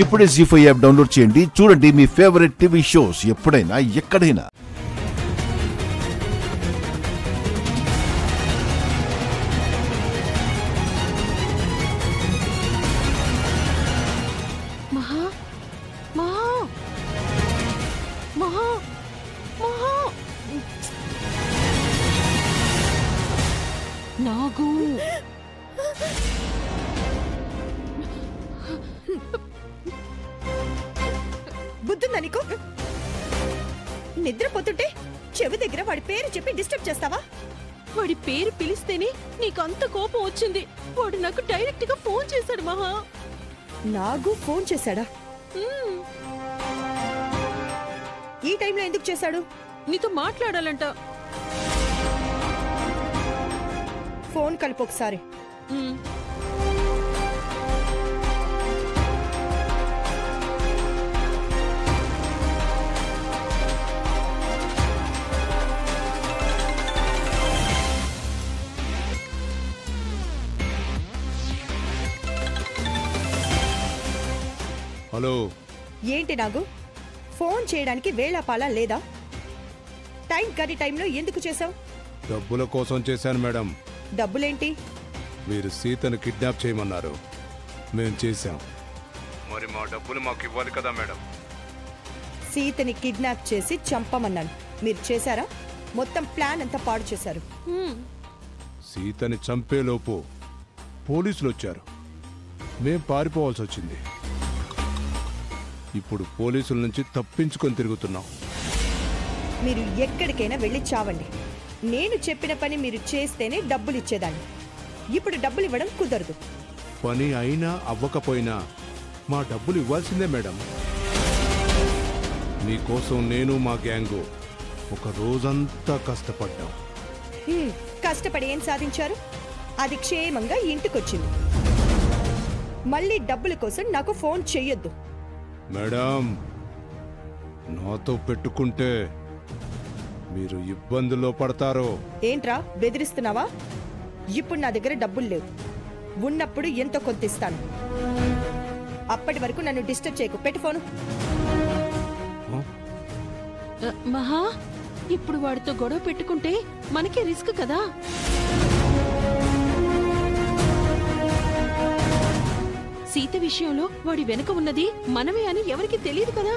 ఇప్పుడే జీ5 app download చేయండి. చూడండి మీ ఫేవరెట్ టీవీ షోస్ ఎప్పుడైనా ఎక్కడైనా. నాగు బుద్ధుందా నీకు? నిద్రపోతుంటే చెవి దగ్గర వాడి పేరు చెప్పి డిస్టర్బ్ చేస్తావా? వాడి పేరు పిలిస్తేనే నీకంత కోపం వచ్చింది. వాడు నాకు డైరెక్ట్ గా ఫోన్ చేశాడు. మహా నాగు ఫోన్ చేశాడా? ఈ టైంలో ఎందుకు చేశాడు? నీతో మాట్లాడాలంట. ఫోన్ కలుపు ఒకసారి. హలో. ఏంటి నాగు, ఫోన్ చేయడానికి వేళాపాలా లేదా? టైం కరీ టైంలో ఎందుకు చేసావు? డబ్బుల కోసం చేశాను మేడం. డబ్బులేంటి? మీరు సీతను కిడ్నాప్ చేయమన్నారు, మేం చేశాం. మరి మా డబ్బులు మాకు ఇవ్వాలి కదా మేడం. సీతని కిడ్నాప్ చేసి చంపమన్నాను, మీరు చేశారా? మొత్తం ప్లాన్ అంతా పాడు చేశారు. సీతని చంపేలోపు పోలీసులు వచ్చారు, మేం పారిపోవాల్సి వచ్చింది. ఇప్పుడు పోలీసుల నుంచి తప్పించుకొని తిరుగుతున్నాం. మీరు ఎక్కడికైనా వెళ్ళి చావండి. నేను చెప్పిన పని మీరు చేస్తేనే డబ్బులు ఇచ్చేదాన్ని. ఇప్పుడు డబ్బులు ఇవ్వడం కుదరదు. పని అయినా అవ్వకపోయినా మా డబ్బులు ఇవ్వాల్సిందే మేడం. మీకోసం నేను మా గ్యాంగు ఒక రోజంతా కష్టపడ్డాం. కష్టపడి ఏం సాధించారు? అది క్షేమంగా ఇంటికొచ్చింది. మళ్ళీ డబ్బుల కోసం నాకు ఫోన్ చెయ్యొద్దు. మేడం, నాతో పెట్టుకుంటే మీరు ఇబ్బందుల్లో పడతారు. ఏంట్రా బెదిరిస్తున్నావా? ఇప్పుడు నా దగ్గర డబ్బులు లేవు. ఉన్నప్పుడు ఎంతో కొంత ఇస్తాను. అప్పటి వరకు నన్ను డిస్టర్బ్ చేయకు. పెట్టు ఫోను. మహా, ఇప్పుడు వాడితో గొడవ పెట్టుకుంటే మనకే రిస్క్ కదా. సీత విషయంలో వాడి వెనుక ఉన్నది మనమే అని ఎవరికి తెలియదు కదా.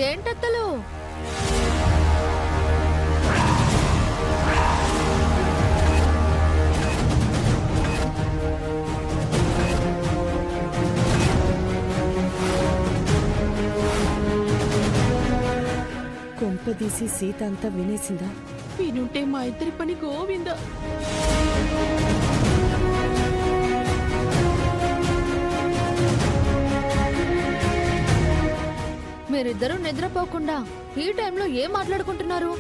ఏంటత్తలు? కొంపదీసి సీత అంతా వినేసిందా? వినుంటే మా ఇద్దరి పని గోవిందా. మీరిద్దరూ నిద్రపోకుండా ఈ టైంలో ఏం మాట్లాడుకుంటున్నారు?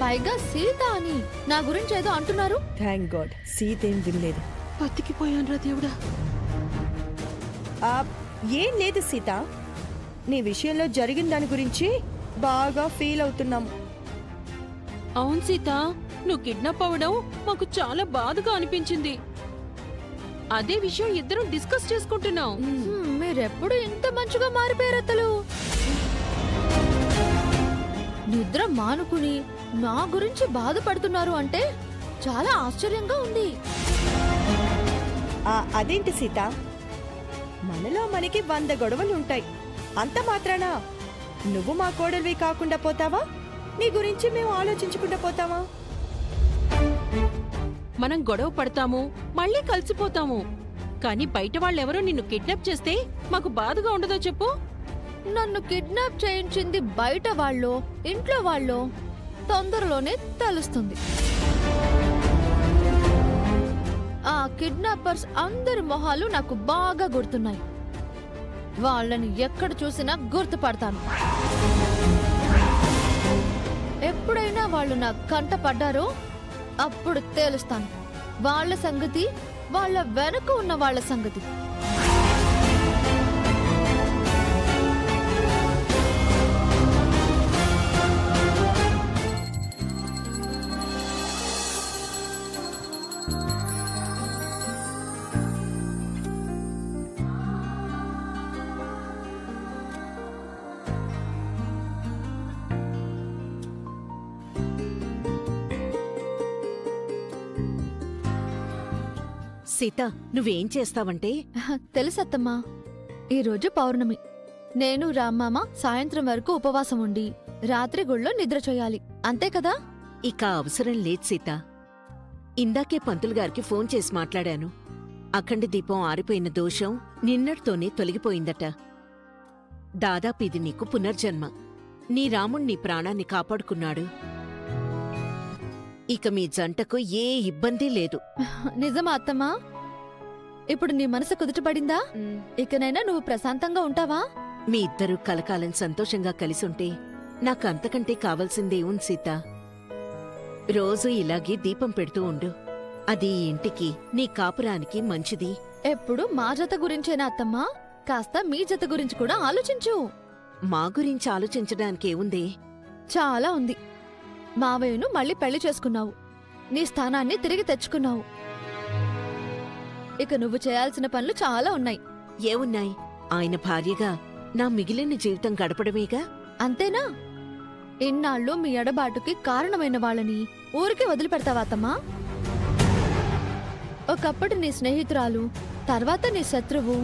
పైగా సీత అని నా గురించి ఏదో అంటున్నారు. థ్యాంక్ గాడ్, సీత ఏం వినలేదు. బతికిపోయాన్రా దేవుడా. ఏం లేదు సీత, నీ విషయంలో జరిగిన దాని గురించి బాగా ఫీల్ అవుతున్నాము. అవును సీత, నువ్వు కిడ్నాప్ అవ్వడం మాకు చాలా బాధగా అనిపించింది. అదే విషయం ఇద్దరం డిస్కస్ చేసుకుంటున్నాం. మీరెప్పుడు ఇంత మంచిగా మారిపోయారత్తలు. నిద్ర మానుకుని నా గురించి బాధపడుతున్నారు అంటే చాలా ఆశ్చర్యంగా ఉంది. అదేంటి సీత, మనలో మనకి 100 గొడవలు ఉంటాయి. అంత మాత్రాన నువ్వు మా కోడలివి కాకుండా పోతావా? నీ గురించి మేము ఆలోచించకుండా పోతావా? మనం గొడవ పడతాము, మళ్ళీ కలిసిపోతాము. కానీ బయట వాళ్ళెవరో నిన్ను కిడ్నాప్ చేస్తే మాకు బాధగా ఉండదో చెప్పు. నన్ను కిడ్నాప్ చేయించింది బయట వాళ్ళో ఇంట్లో వాళ్ళో తొందరలోనే తెలుస్తుంది. ఆ కిడ్నాపర్స్ అందరి మొహాలు నాకు బాగా గుర్తున్నాయి. వాళ్ళని ఎక్కడ చూసినా గుర్తుపడతాను. ఎప్పుడైనా వాళ్ళు నా కంట పడ్డారో అప్పుడు తేలుస్తాను వాళ్ళ సంగతి, వాళ్ళ వెనుక ఉన్న వాళ్ళ సంగతి. సీత, నువ్వేం చేస్తావంటే తెలుసత్తమ్మా, ఈరోజు పౌర్ణమి. నేను రామ్మామ సాయంత్రం వరకు ఉపవాసం ఉండి రాత్రి గుళ్ళో నిద్ర చేయాలి, అంతే కదా? ఇక అవసరం లేదు సీత. ఇందాకే పంతులు గారికి ఫోన్ చేసి మాట్లాడాను. అఖండ దీపం ఆరిపోయిన దోషం నిన్నటితోనే తొలగిపోయిందట. దాదాపు ఇది నీకు పునర్జన్మ. నీ రాముణ్ణి నీ ప్రాణాన్ని కాపాడుకున్నాడు. ఇక మీ జంటకు ఏ ఇబ్బంది లేదు. నిజమా అత్తమ్మా? ఇప్పుడు నీ మనసు కుదుటపడిందా? ఇకనైనా నువ్వు ప్రశాంతంగా ఉంటావా? మీ ఇద్దరూ కలకాలం సంతోషంగా కలిసుంటే నాకు అంతకంటే కావాల్సిందేముంది సీత. రోజూ ఇలాగే దీపం పెడుతూ ఉండు. అది ఈ ఇంటికి, నీ కాపురానికి మంచిది. ఎప్పుడు మా జత గురించేనా అత్తమ్మా? కాస్త మీ జత గురించి కూడా ఆలోచించు. మా గురించి ఆలోచించడానికేముంది? చాలా ఉంది. మావయ్యను మళ్ళీ పెళ్లి చేసుకున్నావు, నీ స్థానాన్ని తిరిగి తెచ్చుకున్నావు. ఇక నువ్వు చేయాల్సిన పనులు చాలా ఉన్నాయి. ఏమున్నాయి? ఆయన భార్యగా నా మిగిలిన జీవితం గడపడమేగా. అంతేనా? ఇన్నాళ్ళు మీ ఎడబాటుకి కారణమైన వాళ్ళని ఊరికే వదిలిపెడతావా అత్తమ్మా? ఒకప్పుడు నీ స్నేహితురాలు, తర్వాత నీ శత్రువు,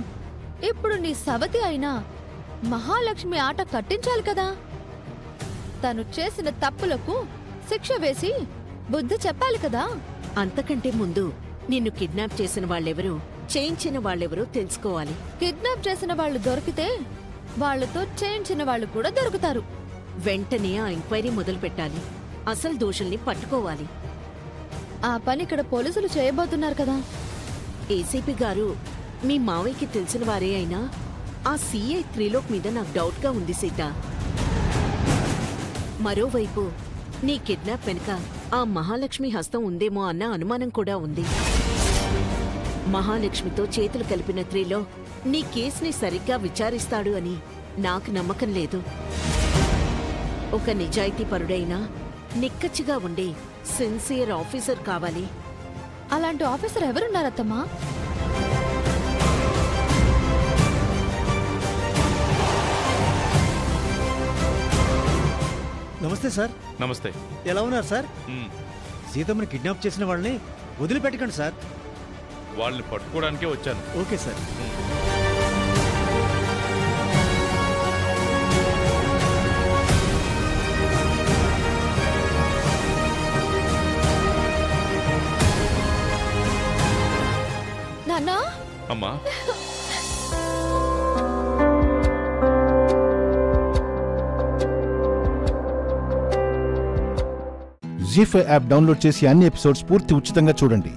ఇప్పుడు నీ సవతి అయినా మహాలక్ష్మి ఆట కట్టించాలి కదా. తను చేసిన తప్పులకు శిక్ష వేసి బుద్ధి చెప్పాలి కదా. అంతకంటే ముందు నిన్ను కిడ్నాప్ చేసిన వాళ్ళెవరో, చేయించిన వాళ్ళెవరో తెలుసుకోవాలి. కిడ్నాప్ చేసిన వాళ్ళు దొరికితే వాళ్లతో చేయించిన వాళ్ళు కూడా దొరుకుతారు. వెంటనే ఆ ఎంక్వైరీ మొదలు పెట్టాలి. అసలు దోషుల్ని పట్టుకోవాలి. ఆ పని ఇక్కడ పోలీసులు చేయబోతున్నారు కదా. ఏసీపీ గారు మీ మావయ్యకి తెలిసిన వారే అయినా ఆ సీఐ త్రిలోక్ మీద నాకు డౌట్గా ఉంది సీత. మరోవైపు నీ కిడ్నాప్ వెనుక ఆ మహాలక్ష్మి హస్తం ఉందేమో అన్న అనుమానం కూడా ఉంది. మహాలక్ష్మితో చేతులు కలిపిన త్రిలోక్ నీ కేసుని సరిగ్గా విచారిస్తాడు అని నాకు నమ్మకం లేదు. ఒక నిజాయితీపరుడైన, నిక్కచ్చిగా ఉండే సిన్సియర్ ఆఫీసర్ కావాలి. అలాంటి ఆఫీసర్ ఎవరున్నారత్తమ్మా? నమస్తే సార్. నమస్తే. ఎలా ఉన్నారు సార్? సీతమ్మని కిడ్నాప్ చేసిన వాళ్ళని వదిలిపెట్టకండి సార్. వాళ్ళని పట్టుకోవడానికే వచ్చాను. Okay sir. నాన్నా, అమ్మా, జీ5 యాప్ డౌన్లోడ్ చేసి అన్ని ఎపిసోడ్స్ పూర్తి ఉచితంగా చూడండి.